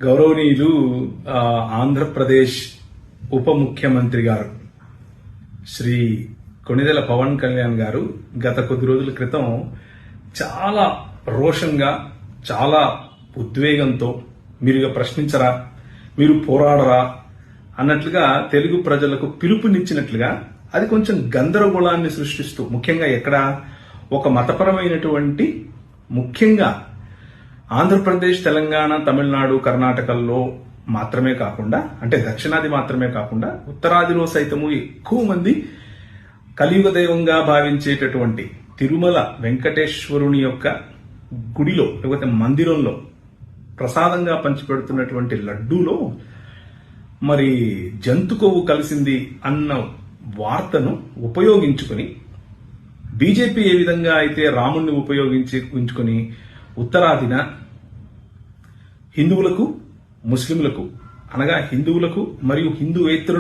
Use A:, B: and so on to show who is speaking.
A: గౌరవనీయులు ఆంధ్రప్రదేశ్ ఉప ముఖ్యమంత్రి గారు శ్రీ కొణిదెల పవన్ కళ్యాణ్ గారు గత కొద్ది రోజుల క్రితం చాలా రోషంగా చాలా ఉద్వేగంతో మీరు ప్రశ్నించరా, మీరు పోరాడరా అన్నట్లుగా తెలుగు ప్రజలకు పిలుపునిచ్చినట్లుగా అది కొంచెం గందరగోళాన్ని సృష్టిస్తూ, ముఖ్యంగా ఎక్కడ ఒక మతపరమైనటువంటి, ముఖ్యంగా ఆంధ్రప్రదేశ్, తెలంగాణ, తమిళనాడు, కర్ణాటకల్లో మాత్రమే కాకుండా, అంటే దక్షిణాది మాత్రమే కాకుండా ఉత్తరాదిలో సైతము ఎక్కువ మంది కలియుగ దైవంగా భావించేటటువంటి తిరుమల వెంకటేశ్వరుని యొక్క గుడిలో లేకపోతే మందిరంలో ప్రసాదంగా పంచిపెడుతున్నటువంటి లడ్డూలో మరి జంతు కొవ్వు కలిసింది అన్న వార్తను ఉపయోగించుకుని బీజేపీ ఏ విధంగా అయితే రాముణ్ణి ఉంచుకుని ఉత్తరాదిన హిందువులకు, ముస్లింలకు, అనగా హిందువులకు మరియు హిందూయేతరులకు